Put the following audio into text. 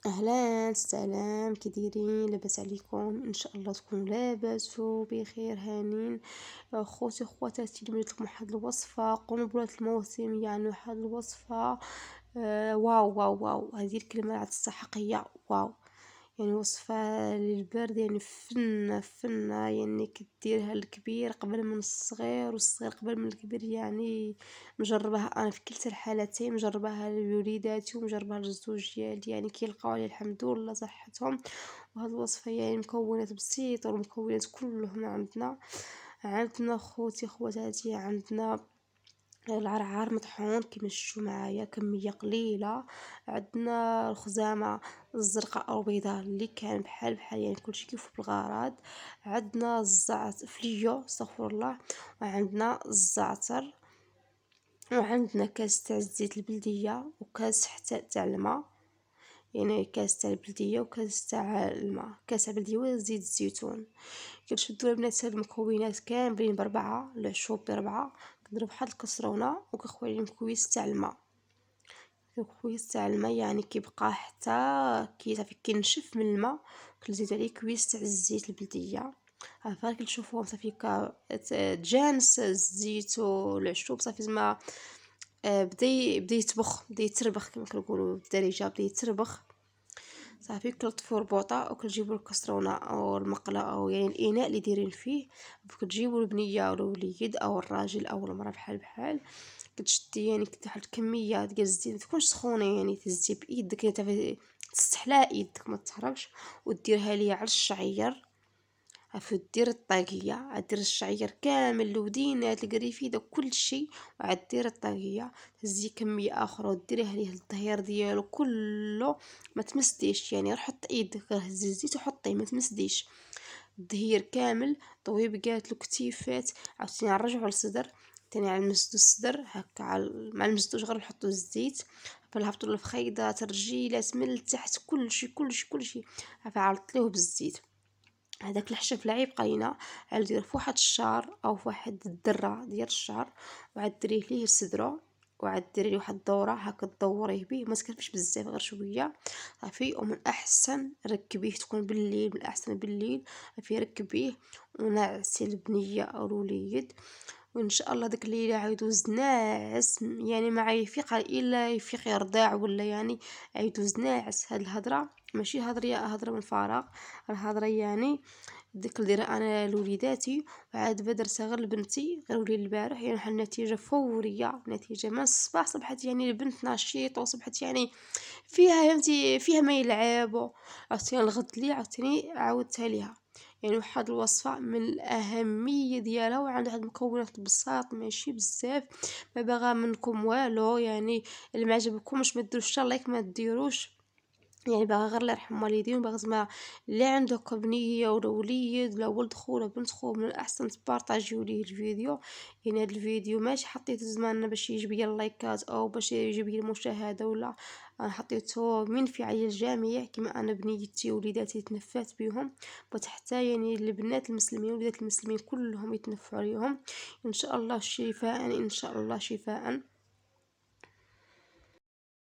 أهلا السلام، كي لاباس عليكم؟ ان شاء الله تكونوا لاباس وبخير هانين. خوتي خواتاتي، درت لكم واحد الوصفه قنبله الموسم، يعني واحد الوصفه. واو واو واو، هذه الكلمه عاد تستحقية واو. يعني وصفة للبرد، يعني فنة يعني كديرها الكبير قبل من الصغير والصغير قبل من الكبير. يعني مجرباها انا في كلتا الحالتين، مجرباها لوليداتي ومجرباها للزوج ديالي، يعني كيلقاو عليه الحمد لله صحتهم. وهذه الوصفة يعني مكونات بسيطة، والمكونات كلهم عندنا خوتي خواتاتي، عندنا العرعار مطحون كيما شفتوا معايا كميه قليله. عندنا الخزامه الزرقاء او البيضاء اللي كان بحال يعني كلشي كيف بالغرض. عندنا الزعتر فليو، استغفر الله. وعندنا الزعتر، وعندنا كاس تاع الزيت البلديه، وكاس حتى تاع الماء. يعني كاس تاع البلديه وكاس تاع الماء، كاس تاع البلديه وزيت الزيتون. كنشدو البنات هاد المكونات كاملين ب4، العشوب ب4، كنديرو بواحد الكسرونه وكنخوي عليهم كويس تاع الماء. كويس تاع الماء يعني كيبقى حتى صافي كينشف من الماء. كنزيد عليه كويس تاع الزيت البلديه. عارفه كتشوفوهم صافي تجانس الزيت والعشوب، صافي زعما بدا يتبخ، بدا يتربخ كما كنقولوا بالدارجه، بدا يتربخ. صافي كنطفيو البوطه وكنجيبو الكسرونه او المقله او يعني الاناء اللي دايرين فيه. كتجيبو البنيه ولا الوليد او الراجل او المراه بحال. كتشدي يعني واحد الكميه ديال الزيت، متكونش سخونه، يعني تزدي بايدك، يعني تستحلى ايدك ما تحرقش. وديرها ليا على الشعير. عفوا دير الطاقيه، عاد دير الشعير كامل، الودينات القريفيده كل شيء. وعاد دير الطاقيه، تهزي كميه اخرى وديريها ليه الظهير ديالو كله. ما تمسديش، يعني غير حط ايدك، غير هزي الزيت وحطيه، ما تمسديش الظهير كامل. طويبقات الكتيفات، عاوتاني نرجعو للصدر، تاني على نمسدو الصدر هكا ما نمسدوش، غير نحطو الزيت. فنهبطو الفخيدات الرجيلات من التحت، كلشي عرضتلوه بالزيت. هذاك الحشف لا يبقى لينا، عاد دير فواحد الشعر او فواحد الدره ديال الشعر، وعاد ديريه ليه لصدرو. وعاد ديري واحد الدوره هكا تدوريه به، ما تكلفش بزاف، غير شويه صافي. ومن احسن ركبيه تكون بالليل، من الاحسن بالليل صافي ركبيه ونعسي البنيه او الوليد. وان شاء الله ديك الليله عيدوز ناعس، يعني ما يفيق الا يفيق يرضع ولا يعني عيدوز ناعس. هاد الهضره ماشي هضره من فراغ، الهضره يعني ديك اللي دايره انا لوليداتي. وعاد درتها غير لبنتي، غير ولي البارح، يعني واحد النتيجه فوريه، نتيجه من الصباح. صبحت يعني البنت نشيطه، وصبحت يعني فيها ما يلعب. عاوتاني الغد لي عاوتاني عاودتها ليها. يعني واحد الوصفه من الاهميه ديالها، وعندها واحد المكونات بساط ماشي بزاف. ما باغا منكم والو، يعني اللي ما عجبكمش ما ديروش لايك، ما ديروش. يعني باغا غير الله يرحم والديهم، باغا زعما اللي عندك بنيه ولا وليد ولا ولد خو ولا بنت خو، من الاحسن تبارطاجيو ليه الفيديو. يعني هذا الفيديو ماشي حطيته زمان باش يجيب لي اللايكات او باش يجيب لي المشاهده، ولا انا حطيته منفي على الجميع، كما انا بنيتي ووليداتي تنفعت بهم. بغيت حتى يعني البنات المسلمين ووليدات المسلمين كلهم يتنفعوا عليهم. ان شاء الله شفاء، ان شاء الله شفاء.